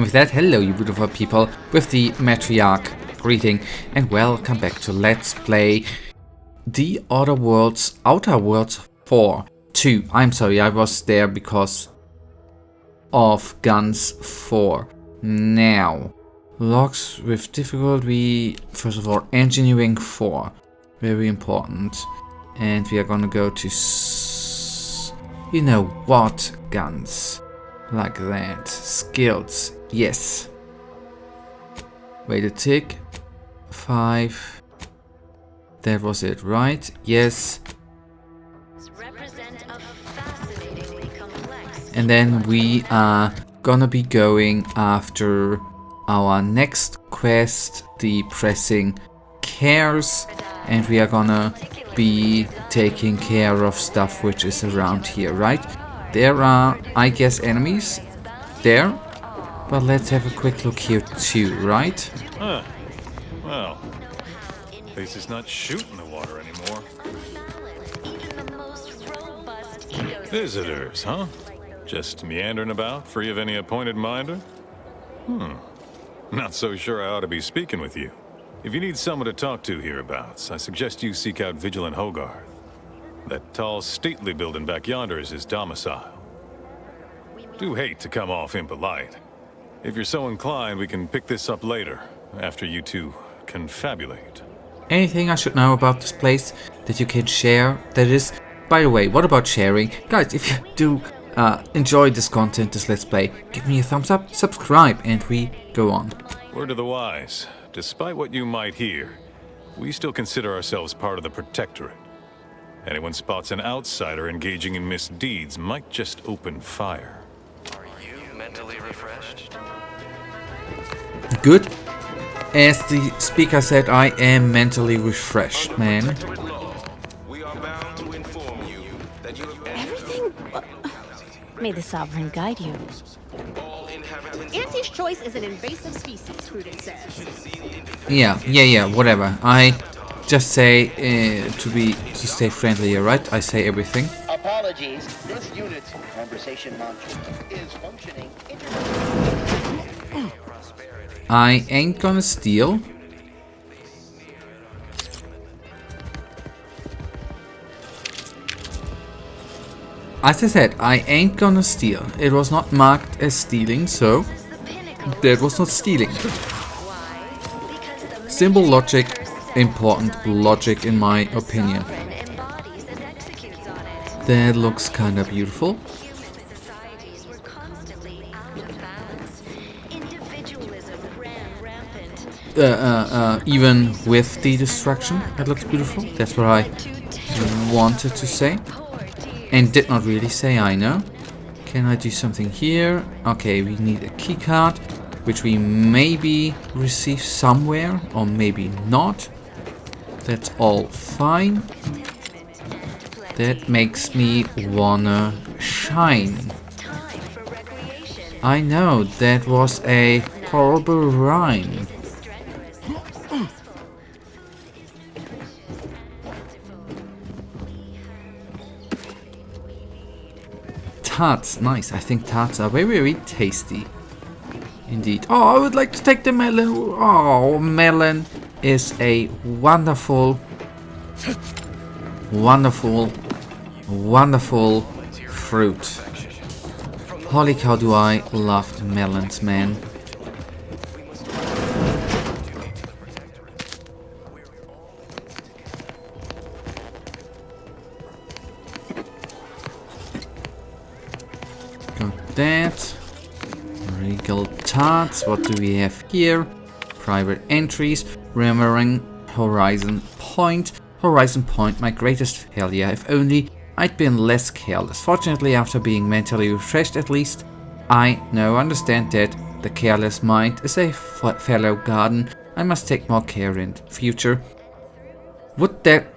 And with that, hello you beautiful people, with the matriarch greeting, and welcome back to Let's Play The Outer Worlds 4. I'm sorry, I was there because of Guns 4. Now, logs with difficulty, first of all, Engineering 4, very important. And we are gonna go to, you know what, guns, like that, skills, yes. Wait a tick, 5, that was it, right? Yes. And then we are gonna be going after our next quest, the pressing cares, and we are gonna be taking care of stuff which is around here, right? There are, I guess, enemies there, but let's have a quick look here too, right? Huh. Well, place is not shooting the water anymore. Visitors, huh? Just meandering about, free of any appointed minder? Not so sure I ought to be speaking with you. If you need someone to talk to hereabouts, I suggest you seek out Vigilant Hogarth. That tall, stately building back yonder is his domicile. Do hate to come off impolite. If you're so inclined, we can pick this up later, after you two confabulate. Anything I should know about this place that you can share? That is, by the way, what about sharing? Guys, if you do enjoy this content, this Let's Play, give me a thumbs up, subscribe, and we go on. Word to the wise. Despite what you might hear, we still consider ourselves part of the Protectorate. Anyone spots an outsider engaging in misdeeds might just open fire. Are you mentally refreshed? Good. As the speaker said, I am mentally refreshed, man. We are bound to inform you that you have Everything. May the Sovereign guide you. all inhabitants Auntie's choice is an invasive species, Prudence says. Yeah, whatever. I just say to stay friendly here, right? I say everything. Apologies, this unit's conversation module is functioning. I ain't gonna steal. As I said, I ain't gonna steal. It was not marked as stealing, so that was not stealing. Simple logic, important logic in my opinion. That looks kinda beautiful. Even with the destruction, that looks beautiful. That's what I wanted to say. And did not really say, I know. Can I do something here? Okay, we need a key card, which we maybe receive somewhere, or maybe not. That's all fine. That makes me wanna shine. I know, that was a horrible rhyme. Tarts, nice. I think tarts are very, very tasty. Indeed. Oh, I would like to take the melon. Oh, melon is a wonderful, wonderful, wonderful fruit. Holy cow, do I love melons, man. That. Regal tarts. What do we have here? Private entries. Remembering Horizon Point. Horizon Point, my greatest failure. If only I'd been less careless. Fortunately, after being mentally refreshed at least, I now understand that the careless mind is a fallow garden. I must take more care in future. Would that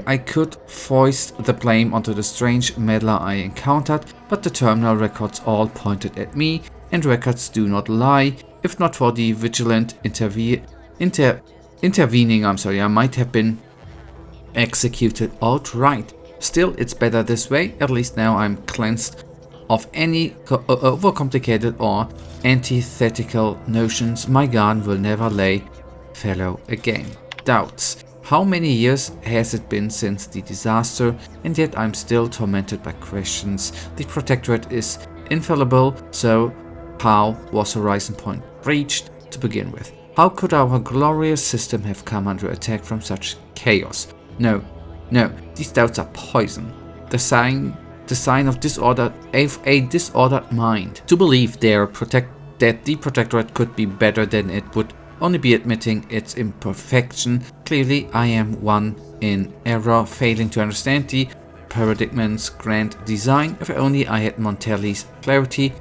I could foist the blame onto the strange meddler I encountered, but the terminal records all pointed at me, and records do not lie. If not for the vigilant intervening, I might have been executed outright. Still, it's better this way. At least now I'm cleansed of any overcomplicated or antithetical notions, my garden will never lay fallow again. Doubts. How many years has it been since the disaster, and yet I'm still tormented by questions. The Protectorate is infallible, so how was Horizon Point breached to begin with? How could our glorious system have come under attack from such chaos? No, these doubts are poison. The sign of disorder, a disordered mind. To believe that the Protectorate could be better than it would only be admitting its imperfection. Clearly, I am one in error, failing to understand the paradigm's grand design. If only I had Montelli's clarity.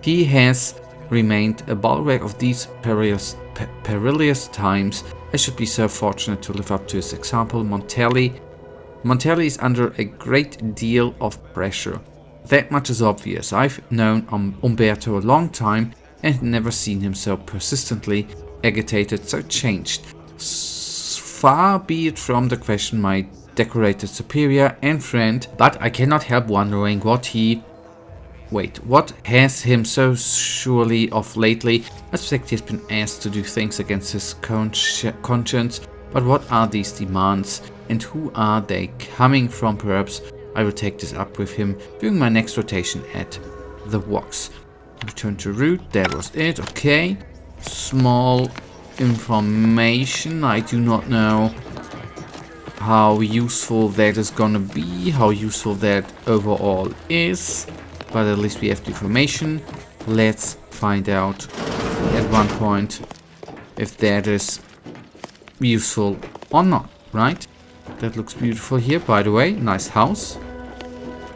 He has remained a bulwark of these perilous times. I should be so fortunate to live up to his example. Montelli is under a great deal of pressure. That much is obvious. I've known Umberto a long time and never seen him so persistently agitated, so changed. Far be it from the question, my decorated superior and friend, but I cannot help wondering what has him so surely of lately. I suspect he has been asked to do things against his conscience, but what are these demands, and who are they coming from? Perhaps I will take this up with him during my next rotation at the works. Return to route, that was it, okay. Small information, I do not know how useful that is gonna be, how useful that overall is, but at least we have the information. Let's find out at one point if that is useful or not, right? That looks beautiful here, by the way. Nice house,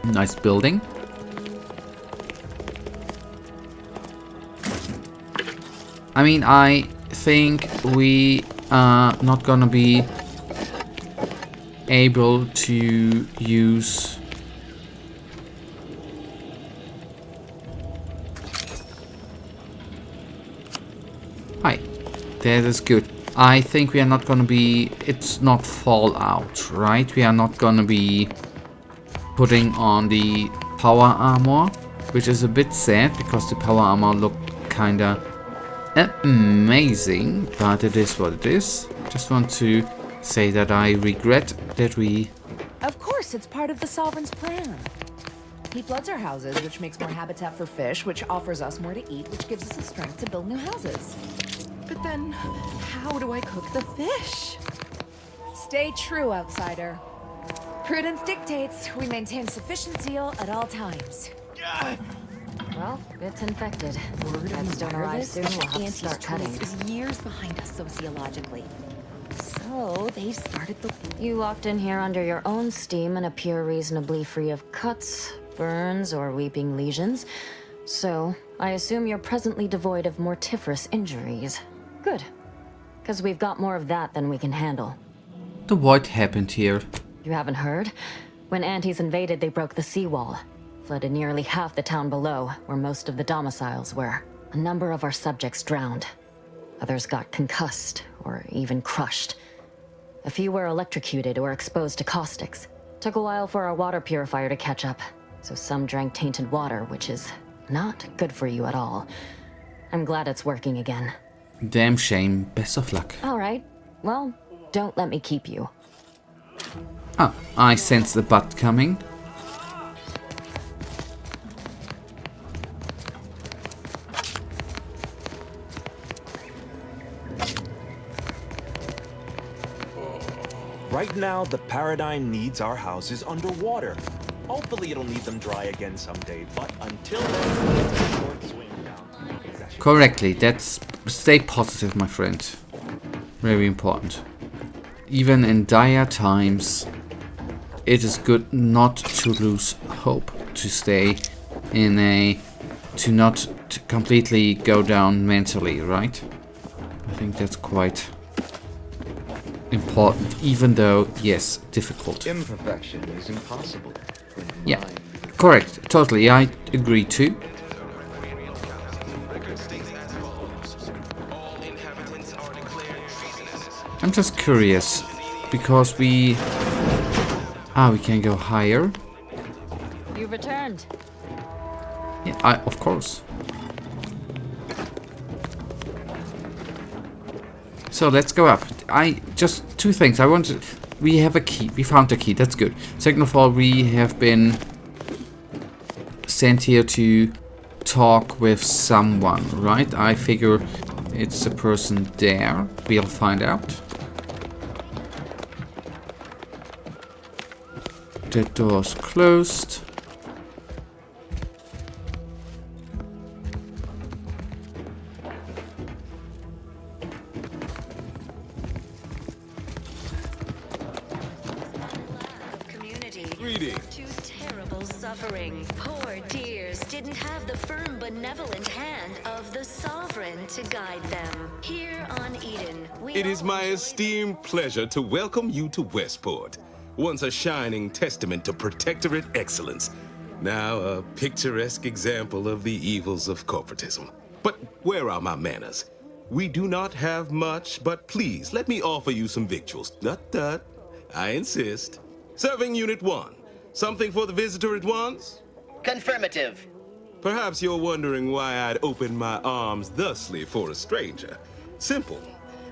nice building. I mean, I think we are not gonna be able to use Hi, that is good. I think we are not gonna be, it's not Fallout, right? We are not gonna be putting on the power armor, which is a bit sad because the power armor looked kinda amazing, but it is what it is. Just want to say that I regret that we... Of course, it's part of the Sovereign's plan. He floods our houses, which makes more habitat for fish, which offers us more to eat, which gives us the strength to build new houses. But then, how do I cook the fish? Stay true, outsider. Prudence dictates we maintain sufficient zeal at all times. Well, it's infected. Pets don't arrive soon, we'll have to start cutting. Is years behind us sociologically. So they've started the... You walked in here under your own steam and appear reasonably free of cuts, burns, or weeping lesions. So, I assume you're presently devoid of mortiferous injuries. Good. Because we've got more of that than we can handle. So what happened here? You haven't heard? When Antes invaded, they broke the seawall. Flooded nearly half the town below, where most of the domiciles were. A number of our subjects drowned. Others got concussed, or even crushed. A few were electrocuted or exposed to caustics. Took a while for our water purifier to catch up, so some drank tainted water, which is not good for you at all. I'm glad it's working again. Damn shame. Best of luck. Alright, well, don't let me keep you. Ah, I sense the butt coming. Right now, the Paradigm needs our houses underwater. Hopefully it'll need them dry again someday, but until then, it's a short swing down. Correctly, that's... Stay positive, my friend. Very important. Even in dire times, it is good not to lose hope. To stay in a... To not completely go down mentally, right? I think that's quite... important, even though, yes, difficult. Imperfection is impossible. Yeah, correct, totally, I agree too. I'm just curious, because we can go higher. You returned. Yeah, of course. So let's go up. Just two things. We have a key. We found a key. That's good. Second of all, we have been sent here to talk with someone, right? I figure it's the person there. We'll find out. The door's closed. To terrible suffering. Poor dears didn't have the firm, benevolent hand of the sovereign to guide them. Here on Eden, It is my esteemed pleasure to welcome you to Westport, once a shining testament to protectorate excellence, now a picturesque example of the evils of corporatism. But where are my manners? We do not have much, but please let me offer you some victuals. Tut. I insist. Serving Unit 1. Something for the visitor at once? Confirmative. Perhaps you're wondering why I'd open my arms thusly for a stranger. Simple.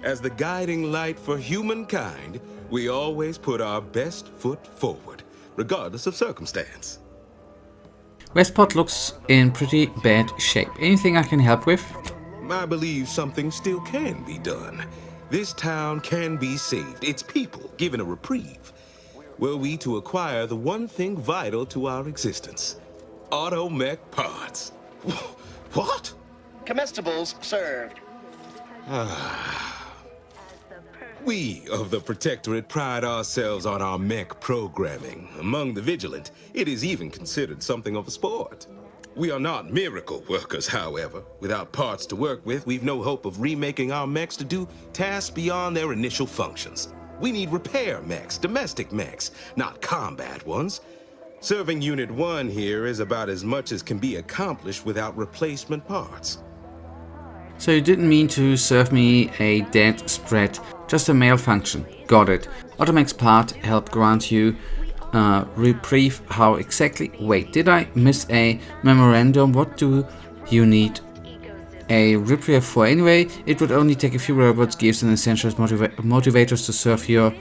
As the guiding light for humankind, we always put our best foot forward, regardless of circumstance. Westport looks in pretty bad shape. Anything I can help with? I believe something still can be done. This town can be saved, its people given a reprieve. Were we to acquire the one thing vital to our existence, automech parts. What? Comestibles served. We of the Protectorate pride ourselves on our mech programming. Among the vigilant, it is even considered something of a sport. We are not miracle workers, however. Without parts to work with, we've no hope of remaking our mechs to do tasks beyond their initial functions. We need repair mechs, domestic mechs, not combat ones. Serving Unit 1 here is about as much as can be accomplished without replacement parts. So you didn't mean to serve me a dead spread, just a malfunction. Got it. Automech's part help grant you reprieve. How exactly? Wait, did I miss a memorandum? What do you need a reprieve for? Anyway, it would only take a few robots, gifts and essentials motivators to serve your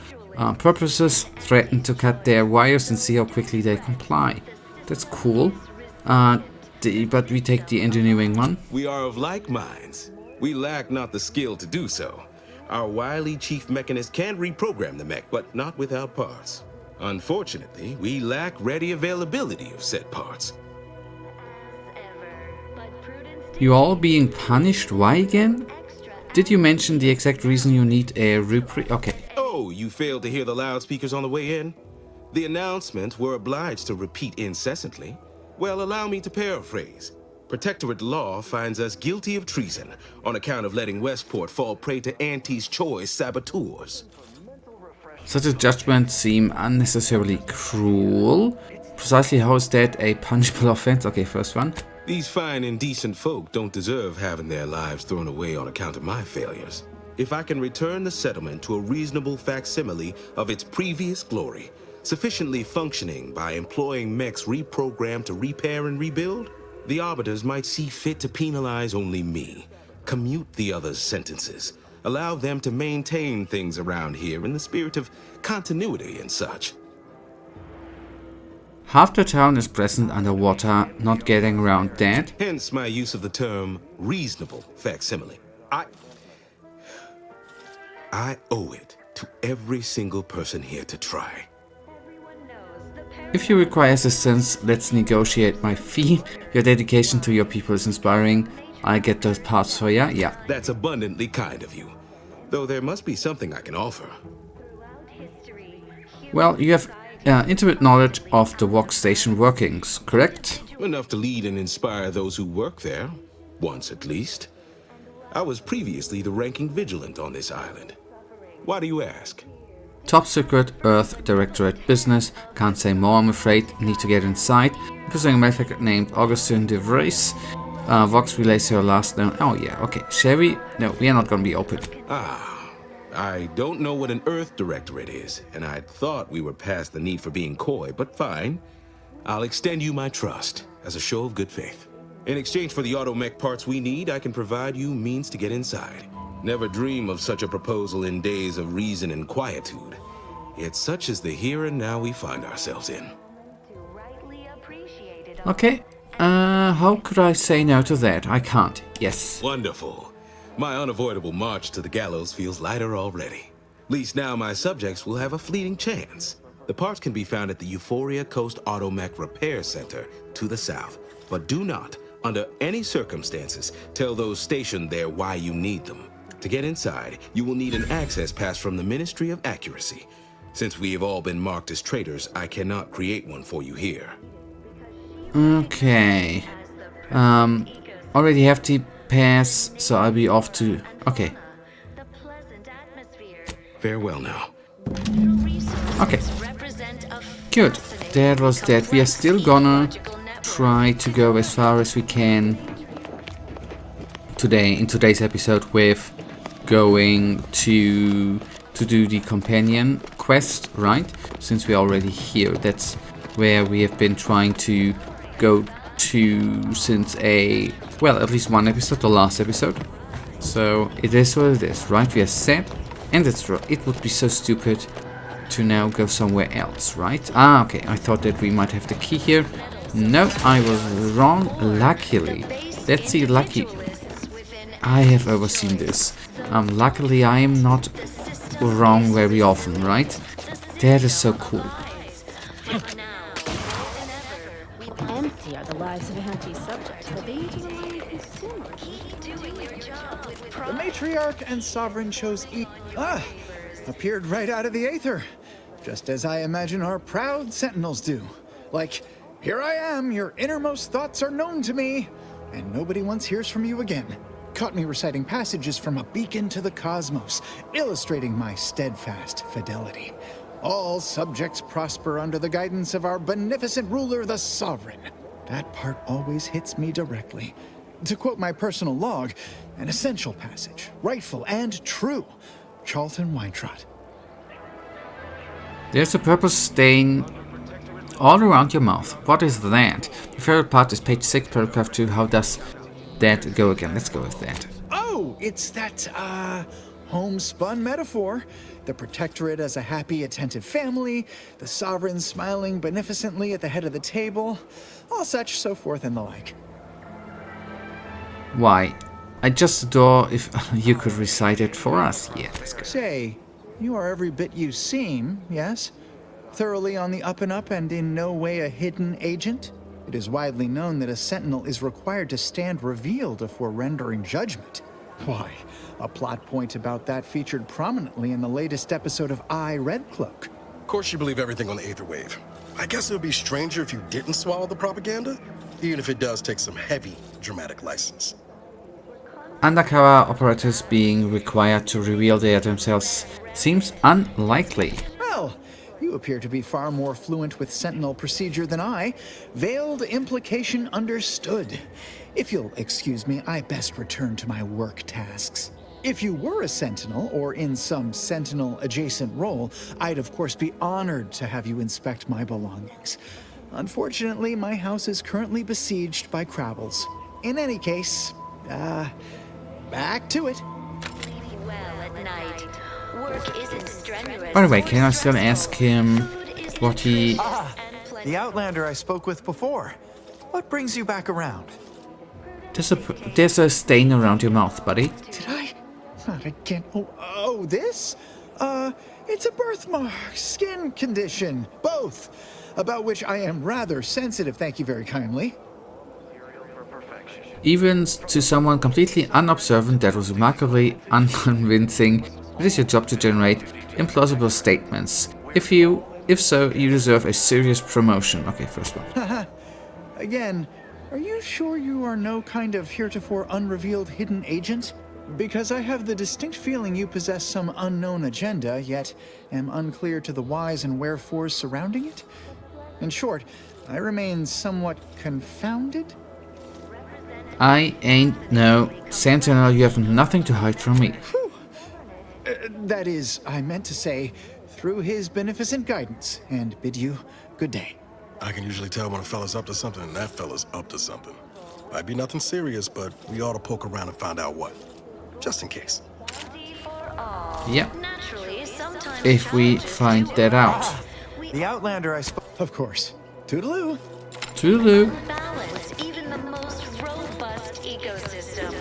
purposes. Threaten to cut their wires and see how quickly they comply. That's cool. But we take the engineering one. We are of like minds. We lack not the skill to do so. Our wily chief mechanist can reprogram the mech, but not without parts. Unfortunately, we lack ready availability of said parts. You all being punished? Why again? Did you mention the exact reason you need a reprieve? Okay. Oh, you failed to hear the loudspeakers on the way in? The announcements were obliged to repeat incessantly. Well, allow me to paraphrase. Protectorate law finds us guilty of treason on account of letting Westport fall prey to Auntie's choice saboteurs. Such a judgment seem unnecessarily cruel. Precisely how is that a punishable offense? Okay, first one. These fine and decent folk don't deserve having their lives thrown away on account of my failures. If I can return the settlement to a reasonable facsimile of its previous glory, sufficiently functioning by employing mechs reprogrammed to repair and rebuild, the arbiters might see fit to penalize only me, commute the others' sentences, allow them to maintain things around here in the spirit of continuity and such. Half the town is present underwater, not getting around that. Hence my use of the term reasonable facsimile. I owe it to every single person here to try. If you require assistance, let's negotiate my fee. Your dedication to your people is inspiring. I get those parts for ya. Yeah. That's abundantly kind of you. Though there must be something I can offer. Well, you have intimate knowledge of the workstation workings, correct? Enough to lead and inspire those who work there. Once at least. I was previously the ranking vigilant on this island. Why do you ask? Top secret, Earth Directorate business. Can't say more, I'm afraid. Need to get inside. Pursuing a method named Augustin de Vries. Vox relays her last name. Oh yeah, okay. Shall we? No, we are not gonna be open. I don't know what an Earth Directorate is, and I thought we were past the need for being coy, but fine. I'll extend you my trust as a show of good faith. In exchange for the automech parts we need, I can provide you means to get inside. Never dream of such a proposal in days of reason and quietude. Yet such is the here and now we find ourselves in. Okay. How could I say no to that? I can't. Yes. Wonderful. My unavoidable march to the gallows feels lighter already. At least now my subjects will have a fleeting chance. The parts can be found at the Euphoria Coast Automech Repair Center to the south. But do not, under any circumstances, tell those stationed there why you need them. To get inside, you will need an access pass from the Ministry of Accuracy. Since we have all been marked as traitors, I cannot create one for you here. Okay. Already have the pass, so I'll be off to... Okay. Farewell now. Okay. Good. That was that. We are still gonna try to go as far as we can today, in today's episode, with going to do the companion quest, right? Since we're already here. That's where we have been trying to go to since at least one episode, the last episode. So it is what it is, right? We are set, and it would be so stupid to now go somewhere else, right? Ah, okay, I thought that we might have the key here. No, I was wrong, luckily. Let's see, lucky. I have overseen this. Luckily I am not wrong very often, right? That is so cool. Empty are the lives of anti-subjects that they need to rely on consumers. The matriarch and sovereign chose appeared right out of the aether, just as I imagine our proud sentinels do. Like, here I am, your innermost thoughts are known to me, and nobody once hears from you again. Caught me reciting passages from a beacon to the cosmos, illustrating my steadfast fidelity. All subjects prosper under the guidance of our beneficent ruler, the sovereign. That part always hits me directly. To quote my personal log, an essential passage, rightful and true. Charlton Weintrott. There's a purple stain all around your mouth. What is that? My favorite part is page 6, paragraph 2. How does that go again? Let's go with that. Oh, it's that, homespun metaphor. The protectorate as a happy, attentive family, the sovereign smiling beneficently at the head of the table, all such, so forth and the like. Why? I just adore if you could recite it for us. Yeah, let's go. Say, you are every bit you seem, yes? Thoroughly on the up and up and in no way a hidden agent? It is widely known that a sentinel is required to stand revealed before rendering judgment. Why, a plot point about that featured prominently in the latest episode of I, Red Cloak. Of course you believe everything on the Aether Wave. I guess it would be stranger if you didn't swallow the propaganda, even if it does take some heavy dramatic license. Undercover operatives being required to reveal themselves seems unlikely. Well, you appear to be far more fluent with Sentinel procedure than I. Veiled implication understood. If you'll excuse me, I best return to my work tasks. If you were a Sentinel, or in some Sentinel-adjacent role, I'd of course be honored to have you inspect my belongings. Unfortunately, my house is currently besieged by Crabbles. In any case, back to it. By the way, can I still ask him what he... the Outlander I spoke with before. What brings you back around? There's a stain around your mouth, buddy. Did I? Not again. Oh, this? It's a birthmark, skin condition, both, about which I am rather sensitive, thank you very kindly. Even to someone completely unobservant, that was remarkably unconvincing. It is your job to generate implausible statements. If so, you deserve a serious promotion. Okay, first one. Again, are you sure you are no kind of heretofore unrevealed hidden agent? Because I have the distinct feeling you possess some unknown agenda, yet am unclear to the whys and wherefores surrounding it. In short, I remain somewhat confounded. I ain't no Sentinel, you have nothing to hide from me. That is, I meant to say, through his beneficent guidance, and bid you good day. I can usually tell when a fella's up to something, and that fella's up to something. Might be nothing serious, but we ought to poke around and find out what. Just in case. Yeah. If we find that out. The Outlander I spoke. Of course. Toodaloo. Toodaloo. Balance even the most robust ecosystem,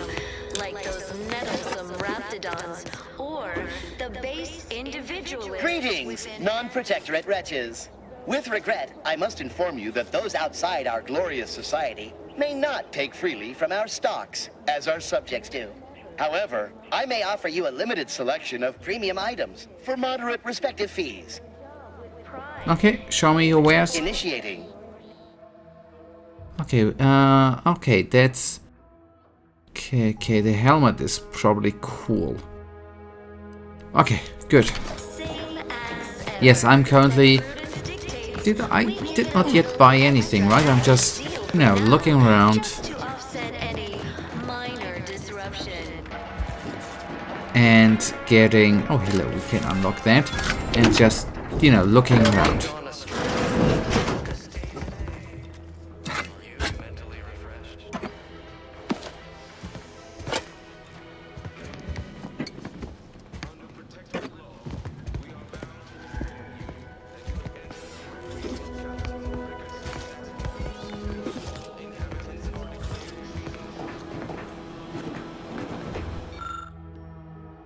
like those nettlesome raptidons, or the base individualists. Greetings, non-protectorate wretches. With regret, I must inform you that those outside our glorious society may not take freely from our stocks, as our subjects do. However, I may offer you a limited selection of premium items for moderate respective fees. Okay, show me your wares. Initiating. Okay, okay, that's... Okay, the helmet is probably cool. Okay, good. Yes, I'm currently... I did not yet buy anything, right? I'm just, you know, looking around. And getting... Oh, hello, we can unlock that. And just, you know, looking around.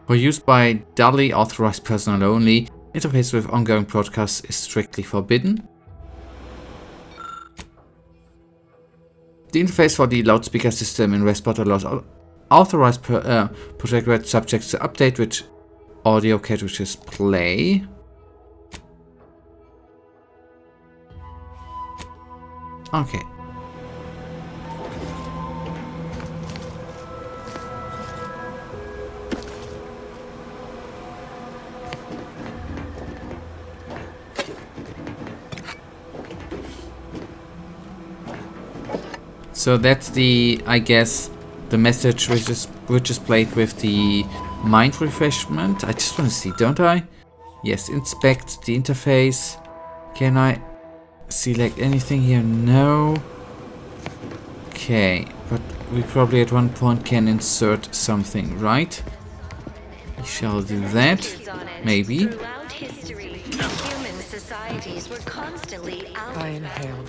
For use by duly authorized personnel only, interface with ongoing broadcasts is strictly forbidden. The interface for the loudspeaker system in Westport allows authorized protectorate subjects to update which audio cartridges play. Okay. So that's the, I guess, the message which is played with the mind refreshment. I just want to see, don't I? Yes, inspect the interface. Can I select anything here? No. Okay, but we probably at one point can insert something, right? We shall do that. Maybe. I inhaled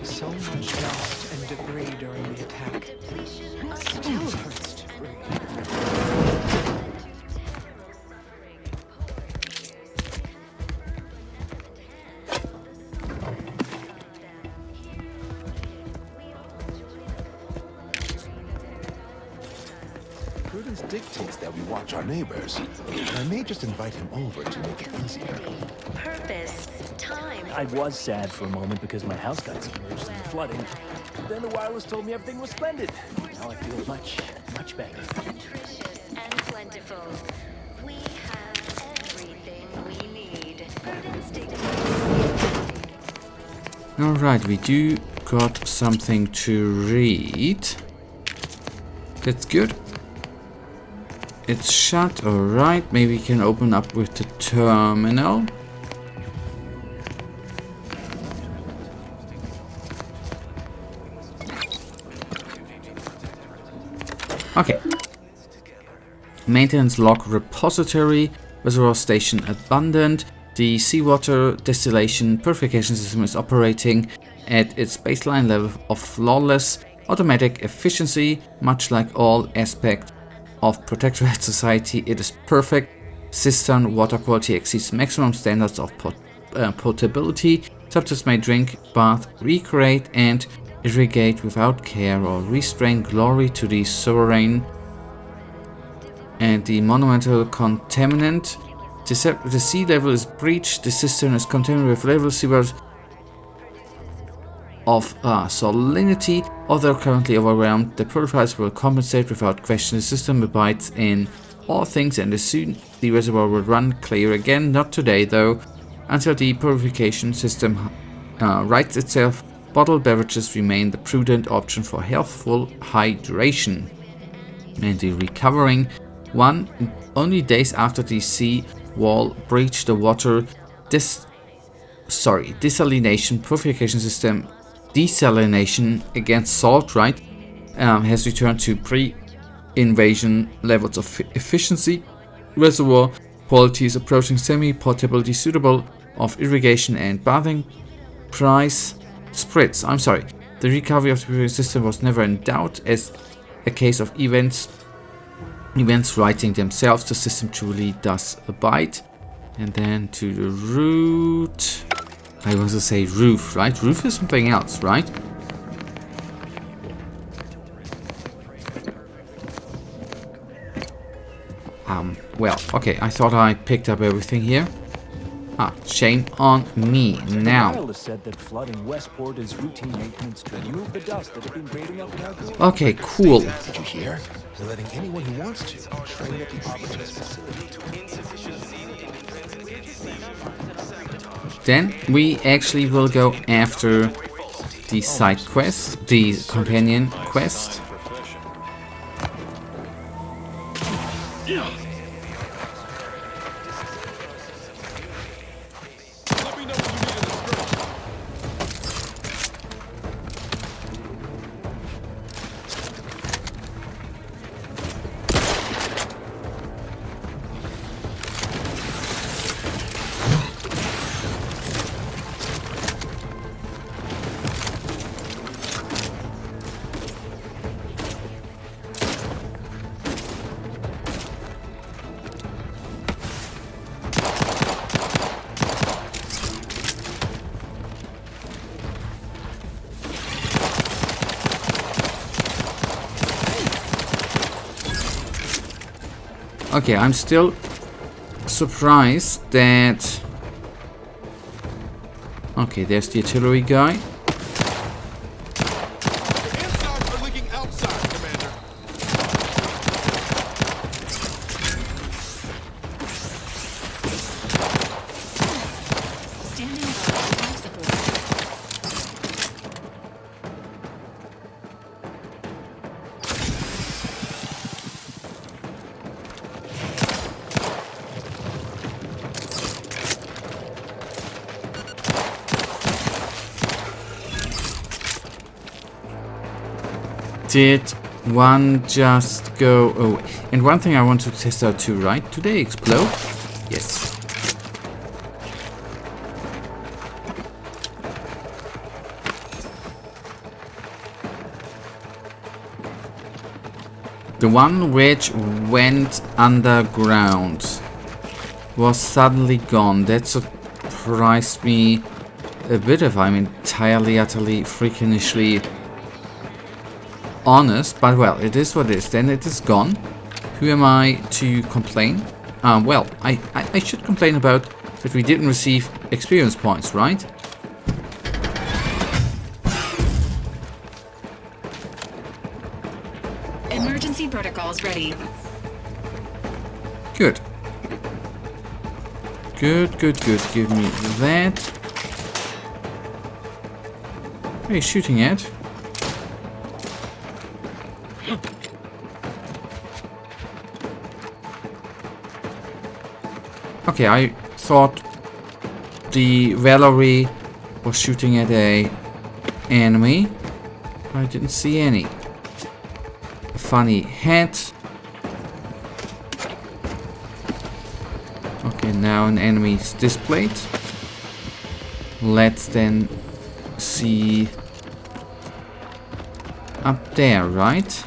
so much dust and debris during the attack. It still hurts to breathe. Prudence dictates that we watch our neighbors. I may just invite him over to make it easier. Purpose, time. I was sad for a moment because my house got submerged in the flooding. Then the wireless told me everything was splendid. Now I feel much, much better. Nutritious and plentiful. We have everything we need. Alright, we do got something to read. That's good. It's shut, alright. Maybe we can open up with the terminal. Okay. Maintenance log repository. Reservoir station abundant. The seawater distillation purification system is operating at its baseline level of flawless automatic efficiency. Much like all aspects of Protectorate society, it is perfect. Cistern water quality exceeds maximum standards of potability. Subjects may drink, bath, recreate, and irrigate without care or restraint. Glory to the sovereign. And the monumental contaminant. The sea level is breached. The cistern is contaminated with level seawater of salinity. Although currently overwhelmed, the purifiers will compensate without question. The system abides in all things, and as soon the reservoir will run clear again. Not today, though. Until the purification system rights itself, bottled beverages remain the prudent option for healthful hydration. And the recovering one, only days after the sea wall breached, the water desalination purification system, desalination against salt, right? has returned to pre-invasion levels of efficiency. Reservoir quality is approaching semi-potability suitable of irrigation and bathing. Price spreads. I'm sorry. The recovery of the system was never in doubt. As a case of events writing themselves, the system truly does abide. And then to the root. I was to say roof, right? Roof is something else, right? Well, okay, I thought I picked up everything here. Ah, shame on me. Now. The wireless said that flooding Westport is routine maintenance to remove the dust that had been grading up now. Okay, cool. Did you hear? They're letting anyone who wants to train at the operator's facility. Then we actually will go after the side quest, the companion quest. Okay, I'm still surprised that... Okay, there's the artillery guy. Did one just go away? And one thing I want to test out too, right? Do they explode? Yes. The one which went underground was suddenly gone. That surprised me a bit, if I'm entirely, utterly, freakishly honest, but well, it is what it is. Then it is gone. Who am I to complain? Well, I should complain about that we didn't receive experience points, right? Emergency protocols ready. Good. Good, good, good. Give me that. What are you shooting at? Okay, I thought the Valerie was shooting at a enemy. I didn't see any. A funny hat. Okay, now an enemy is displayed. Let's then see up there, right?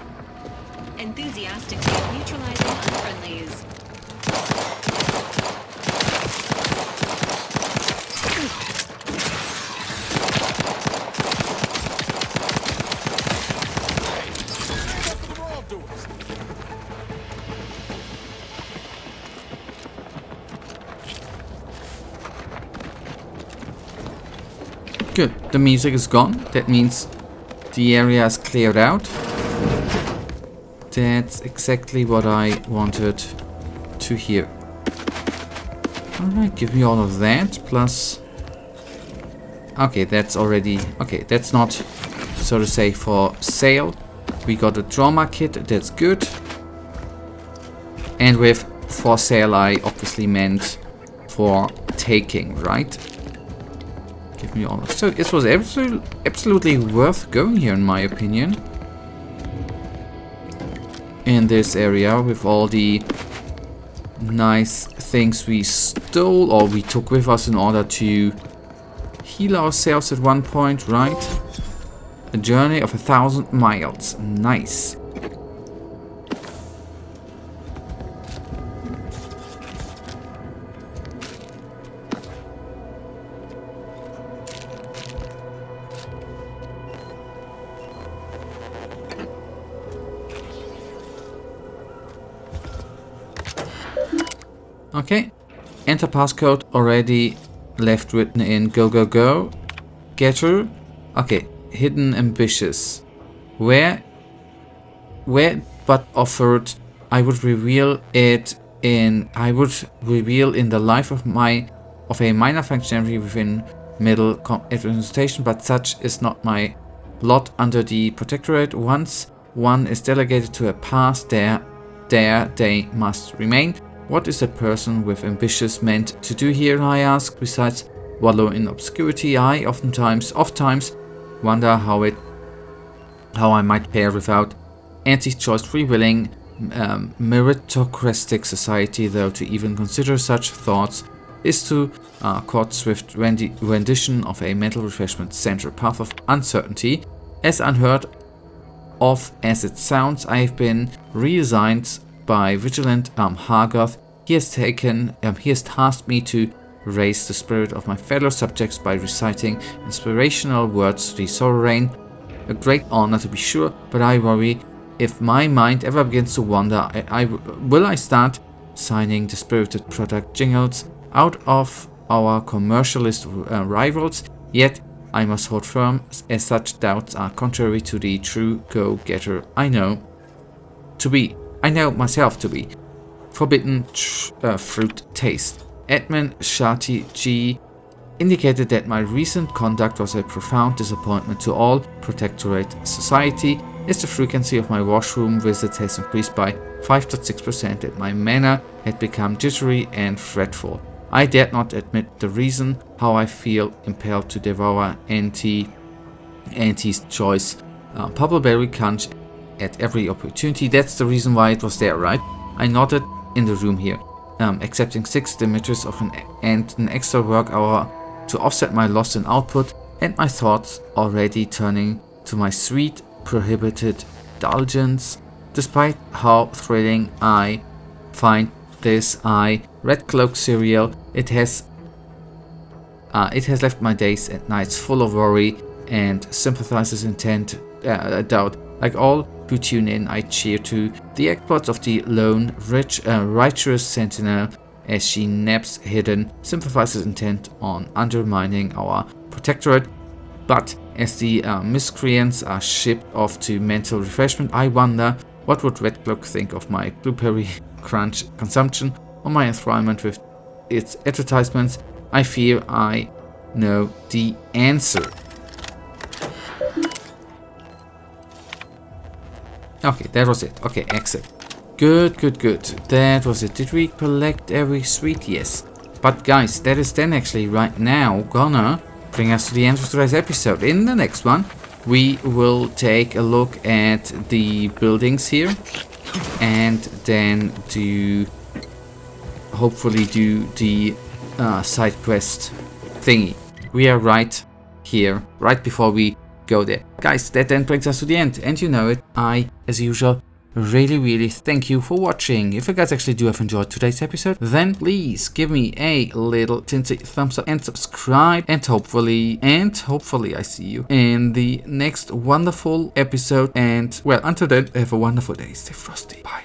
Enthusiastically neutralizing unfriendlies. Good, the music is gone. That means the area is cleared out. That's exactly what I wanted to hear. Alright, give me all of that, plus... Okay, that's already... Okay, that's not, so to say, for sale. We got a trauma kit, that's good. And with for sale, I obviously meant for taking, right? Give me all of... So it was absolutely worth going here, in my opinion. in this area with all the nice things we stole or we took with us in order to heal ourselves at one point, right? A journey of 1,000 miles. Nice. Okay, enter passcode already left written in. Go, go, go. Getter. Okay, hidden ambitious. Where but offered, I would reveal it in. I would reveal in the life of a minor functionary within middle administration, but such is not my lot under the Protectorate. Once one is delegated to a path, there they must remain. What is a person with ambitious meant to do here, I ask, besides wallow in obscurity? I oftentimes wonder how I might fare without anti-choice free-willing meritocratic society, though to even consider such thoughts is to court swift rendition of a mental refreshment center. Path of uncertainty, as unheard of as it sounds. I have been redesigned by vigilant Hargoth. He has tasked me to raise the spirit of my fellow subjects by reciting inspirational words to the sovereign. A great honor, to be sure, but I worry if my mind ever begins to wander. Will I start signing dispirited product jingles out of our commercialist rivals? Yet I must hold firm, as such doubts are contrary to the true go-getter I know myself to be. Forbidden fruit taste. Edmund Shati G indicated that my recent conduct was a profound disappointment to all Protectorate society, as the frequency of my washroom visits has increased by 5.6% and my manner had become jittery and fretful. I dared not admit the reason how I feel impelled to devour Auntie's choice Pubbleberry Conch at every opportunity. That's the reason why it was there, right? I nodded in the room here, accepting 6 dimeters of an extra work hour to offset my loss in output, and my thoughts already turning to my sweet prohibited indulgence. Despite how thrilling I find this Red Cloak cereal, it has left my days and nights full of worry and sympathizes intent doubt. Like all who tune in, I cheer to the exploits of the lone, righteous sentinel as she naps hidden, sympathizes intent on undermining our Protectorate. But as the miscreants are shipped off to mental refreshment, I wonder what would Red Cloak think of my blueberry crunch consumption or my enthrallment with its advertisements. I fear I know the answer. Okay, that was it. Okay, exit. Good. That was it. Did we collect every sweet? Yes. But guys, that is then actually right now gonna bring us to the end of today's episode. In the next one, we will take a look at the buildings here and then hopefully do the side quest thingy. We are right here, right before we go there. Guys, that then brings us to the end, and you know it, I, as usual, really thank you for watching. If you guys actually do have enjoyed today's episode, then please give me a little tinty thumbs up and subscribe, and hopefully I see you in the next wonderful episode. And well, until then, have a wonderful day. Stay frosty.